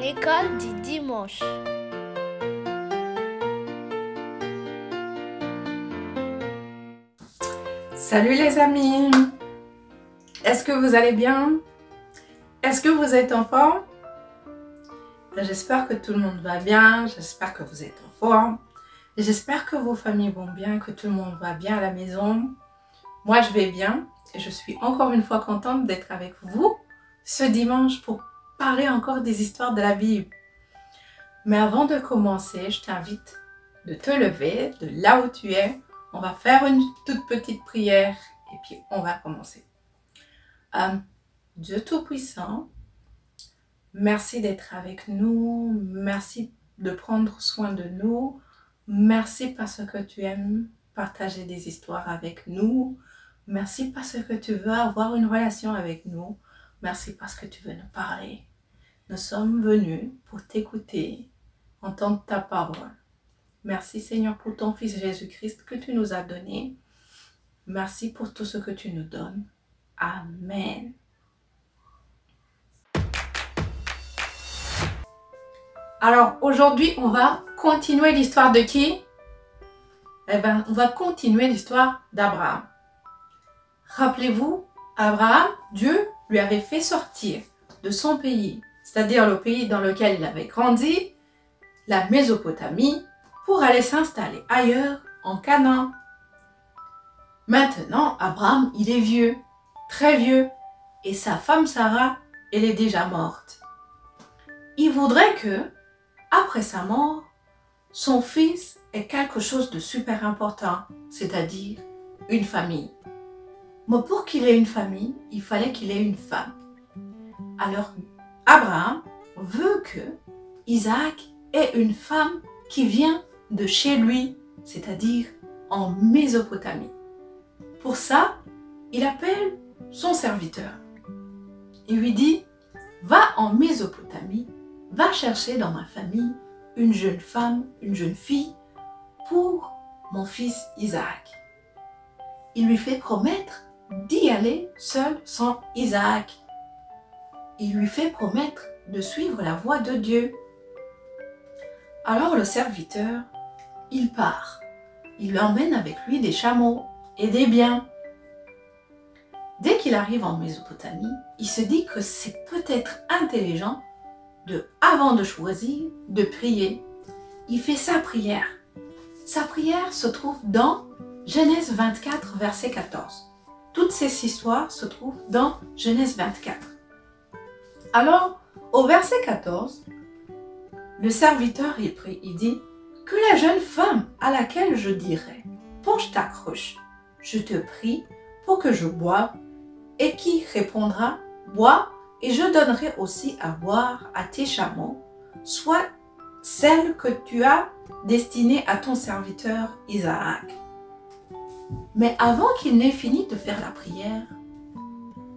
L'école du dimanche. Salut les amis! Est-ce que vous allez bien? Est-ce que vous êtes en forme? J'espère que tout le monde va bien, j'espère que vous êtes en forme. J'espère que vos familles vont bien, que tout le monde va bien à la maison. Moi je vais bien et je suis encore une fois contente d'être avec vous ce dimanche pour parler encore des histoires de la Bible. Mais avant de commencer, je t'invite de te lever de là où tu es. On va faire une toute petite prière et puis on va commencer. Dieu Tout-Puissant, merci d'être avec nous. Merci de prendre soin de nous. Merci parce que tu aimes partager des histoires avec nous. Merci parce que tu veux avoir une relation avec nous. Merci parce que tu veux nous parler. Nous sommes venus pour t'écouter, entendre ta parole. Merci Seigneur pour ton Fils Jésus-Christ que tu nous as donné. Merci pour tout ce que tu nous donnes. Amen. Alors aujourd'hui, on va continuer l'histoire de qui? Eh bien, on va continuer l'histoire d'Abraham. Rappelez-vous, Abraham, Dieu lui avait fait sortir de son pays, c'est-à-dire le pays dans lequel il avait grandi, la Mésopotamie, pour aller s'installer ailleurs, en Canaan. Maintenant, Abraham, il est vieux, très vieux, et sa femme Sarah, elle est déjà morte. Il voudrait que, après sa mort, son fils ait quelque chose de super important, c'est-à-dire une famille. Mais pour qu'il ait une famille, il fallait qu'il ait une femme. Alors, Abraham veut que Isaac ait une femme qui vient de chez lui, c'est-à-dire en Mésopotamie. Pour ça, il appelle son serviteur. Il lui dit, va en Mésopotamie, va chercher dans ma famille une jeune femme, une jeune fille pour mon fils Isaac. Il lui fait promettre d'y aller seul sans Isaac. Il lui fait promettre de suivre la voie de Dieu. Alors le serviteur, il part. Il emmène avec lui des chameaux et des biens. Dès qu'il arrive en Mésopotamie, il se dit que c'est peut-être intelligent avant de choisir, de prier. Il fait sa prière. Sa prière se trouve dans Genèse 24, verset 14. Toutes ces histoires se trouvent dans Genèse 24. Alors, au verset 14, le serviteur, il prie, il dit « Que la jeune femme à laquelle je dirai « Penche ta cruche, je te prie pour que je boive » et qui répondra « Bois et je donnerai aussi à boire à tes chameaux, soit celle que tu as destinée à ton serviteur Isaac. » Mais avant qu'il n'ait fini de faire la prière,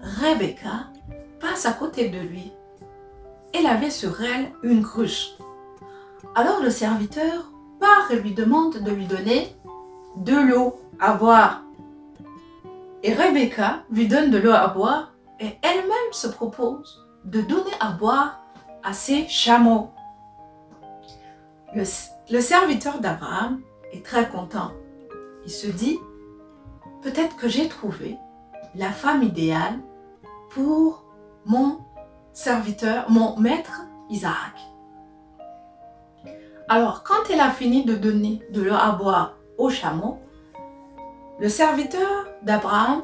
Rebecca passe à côté de lui. Elle avait sur elle une cruche. Alors le serviteur part et lui demande de lui donner de l'eau à boire. Et Rebecca lui donne de l'eau à boire et elle-même se propose de donner à boire à ses chameaux. Le serviteur d'Abraham est très content. Il se dit, peut-être que j'ai trouvé la femme idéale pour mon serviteur, mon maître Isaac. Alors, quand elle a fini de donner de l'eau à boire aux chameaux, le serviteur d'Abraham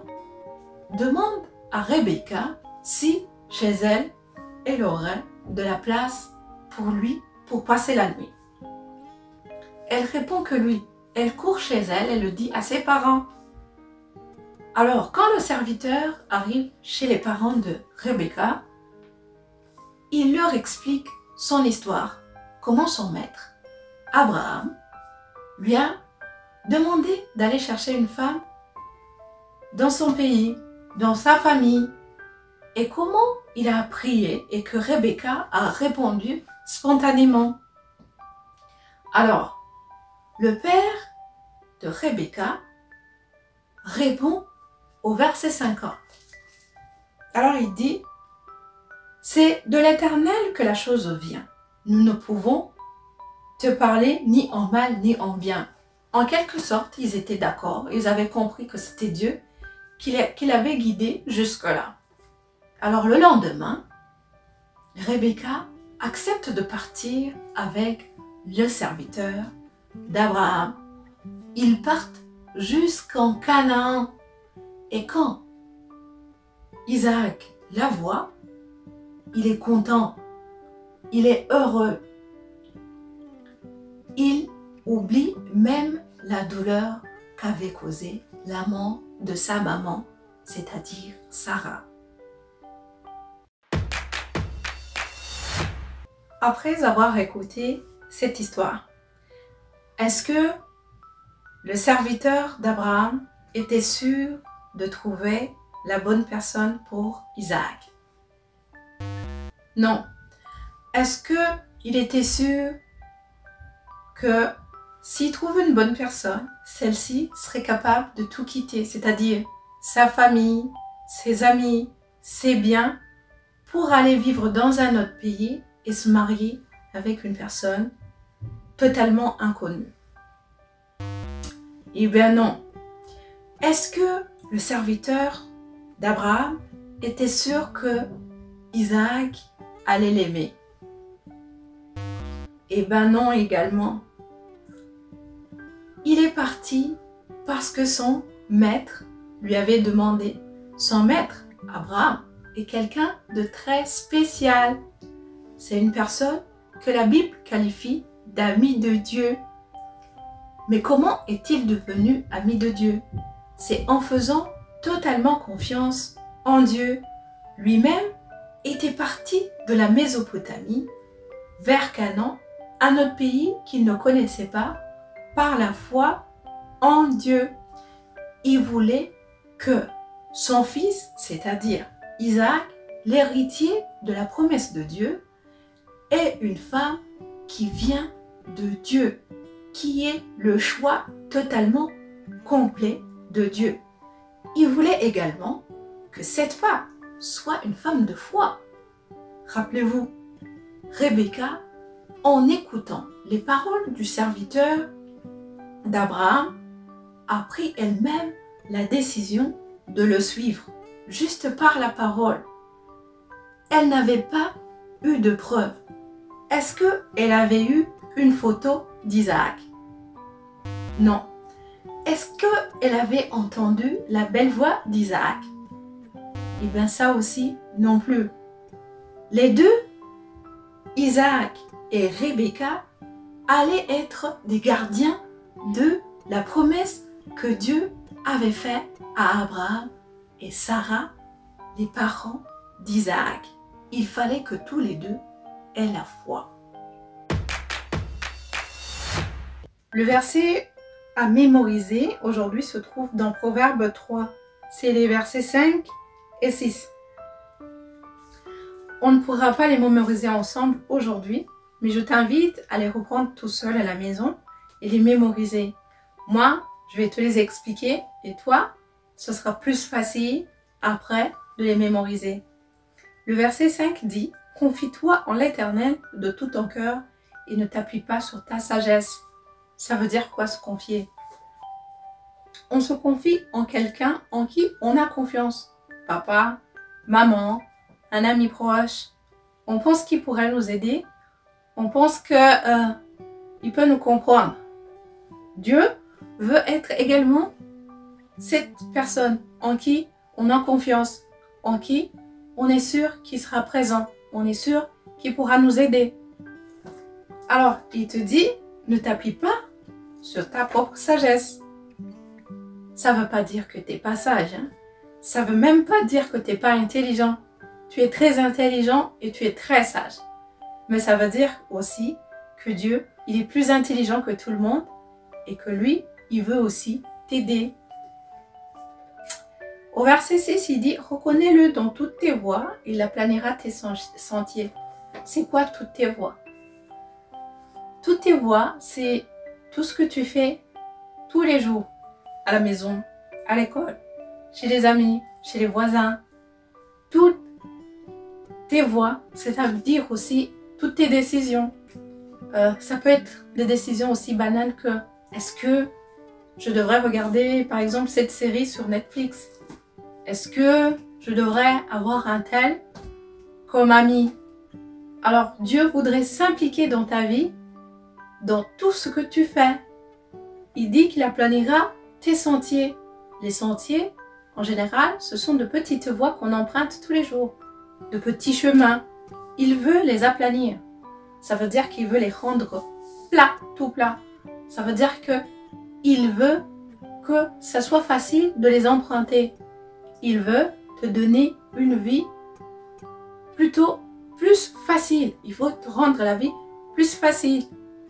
demande à Rebecca si, chez elle, elle aurait de la place pour lui pour passer la nuit. Elle répond que oui. Elle court chez elle et le dit à ses parents. Alors, quand le serviteur arrive chez les parents de Rebecca, il leur explique son histoire, comment son maître, Abraham, lui a demandé d'aller chercher une femme dans son pays, dans sa famille, et comment il a prié et que Rebecca a répondu spontanément. Alors, le père de Rebecca répond au verset 50. Alors il dit, c'est de l'Éternel que la chose vient. nous ne pouvons te parler ni en mal ni en bien. En quelque sorte, ils étaient d'accord. Ils avaient compris que c'était Dieu qui l'avait guidé jusque-là. Alors le lendemain, Rebecca accepte de partir avec le serviteur d'Abraham. Ils partent jusqu'en Canaan. Et quand Isaac la voit, il est content, il est heureux. Il oublie même la douleur qu'avait causée la mort de sa maman, c'est-à-dire Sarah. Après avoir écouté cette histoire, est-ce que le serviteur d'Abraham était sûr de trouver la bonne personne pour Isaac? Non. Est-ce qu'il était sûr que s'il trouve une bonne personne, celle-ci serait capable de tout quitter, c'est-à-dire sa famille, ses amis, ses biens, pour aller vivre dans un autre pays et se marier avec une personne totalement inconnue? Eh bien non. Est-ce que le serviteur d'Abraham était sûr que Isaac allait l'aimer? Eh bien non également. Il est parti parce que son maître lui avait demandé. Son maître, Abraham, est quelqu'un de très spécial. C'est une personne que la Bible qualifie d'ami de Dieu. Mais comment est-il devenu ami de Dieu? C'est en faisant totalement confiance en Dieu. Lui-même était parti de la Mésopotamie vers Canaan, un autre pays qu'il ne connaissait pas, par la foi en Dieu. Il voulait que son fils, c'est-à-dire Isaac, l'héritier de la promesse de Dieu, ait une femme qui vient de Dieu, qui est le choix totalement complet de Dieu. Il voulait également que cette femme soit une femme de foi. Rappelez-vous, Rebecca, en écoutant les paroles du serviteur d'Abraham, a pris elle-même la décision de le suivre, juste par la parole. Elle n'avait pas eu de preuves. Est-ce qu'elle avait eu une photo d'Isaac? Non. Est-ce qu'elle avait entendu la belle voix d'Isaac? Eh bien ça aussi, non plus. Les deux, Isaac et Rebecca, allaient être des gardiens de la promesse que Dieu avait faite à Abraham et Sarah, les parents d'Isaac. Il fallait que tous les deux aient la foi. Le verset à mémoriser aujourd'hui se trouve dans Proverbe 3. C'est les versets 5 et 6. On ne pourra pas les mémoriser ensemble aujourd'hui, mais je t'invite à les reprendre tout seul à la maison et les mémoriser. Moi, je vais te les expliquer et toi, ce sera plus facile après de les mémoriser. Le verset 5 dit « Confie-toi en l'Éternel de tout ton cœur et ne t'appuie pas sur ta sagesse. » Ça veut dire quoi se confier? On se confie en quelqu'un en qui on a confiance. Papa, maman, un ami proche. On pense qu'il pourrait nous aider. On pense qu'il peut nous comprendre. Dieu veut être également cette personne en qui on a confiance, en qui on est sûr qu'il sera présent, on est sûr qu'il pourra nous aider. Alors, il te dit, ne t'appuie pas sur ta propre sagesse. Ça ne veut pas dire que tu n'es pas sage. Hein? Ça ne veut même pas dire que tu n'es pas intelligent. Tu es très intelligent et tu es très sage. Mais ça veut dire aussi que Dieu, il est plus intelligent que tout le monde et que lui, il veut aussi t'aider. Au verset 6, il dit « Reconnais-le dans toutes tes voies, il aplanira tes sentiers. » C'est quoi toutes tes voies? Toutes tes voies, c'est tout ce que tu fais tous les jours, à la maison, à l'école, chez les amis, chez les voisins. Toutes tes voies, c'est à dire aussi toutes tes décisions. Ça peut être des décisions aussi banales que est-ce que je devrais regarder par exemple cette série sur Netflix? Est-ce que je devrais avoir un tel comme ami? Alors Dieu voudrait s'impliquer dans ta vie, dans tout ce que tu fais. Il dit qu'il aplanira tes sentiers. Les sentiers, en général, ce sont de petites voies qu'on emprunte tous les jours, de petits chemins. Il veut les aplanir. Ça veut dire qu'il veut les rendre plats, tout plats. Ça veut dire que il veut que ça soit facile de les emprunter. Il veut te donner une vie plutôt plus facile. Il faut te rendre la vie plus facile.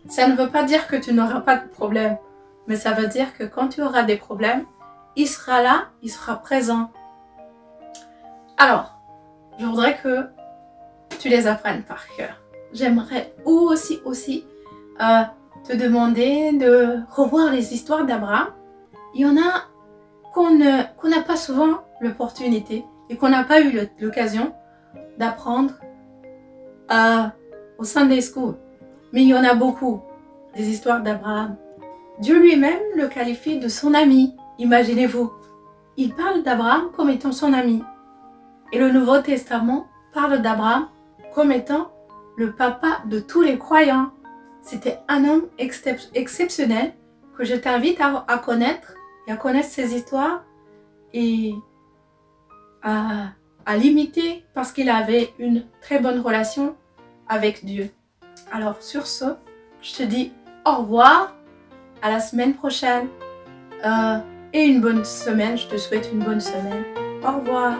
Ça ne veut pas dire que tu n'auras pas de problème, mais ça veut dire que quand tu auras des problèmes, il sera là, il sera présent. Alors, je voudrais que tu les apprennes par cœur. J'aimerais aussi te demander de revoir les histoires d'Abraham. Il y en a qu'on n'a pas souvent l'opportunité et qu'on n'a pas eu l'occasion d'apprendre au Sunday School. Mais il y en a beaucoup, des histoires d'Abraham. Dieu lui-même le qualifie de son ami. Imaginez-vous, il parle d'Abraham comme étant son ami. Et le Nouveau Testament parle d'Abraham comme étant le papa de tous les croyants. C'était un homme exceptionnel que je t'invite à connaître et à connaître ses histoires et à l'imiter parce qu'il avait une très bonne relation avec Dieu. Alors sur ce, je te dis au revoir, à la semaine prochaine et une bonne semaine. Je te souhaite une bonne semaine. Au revoir.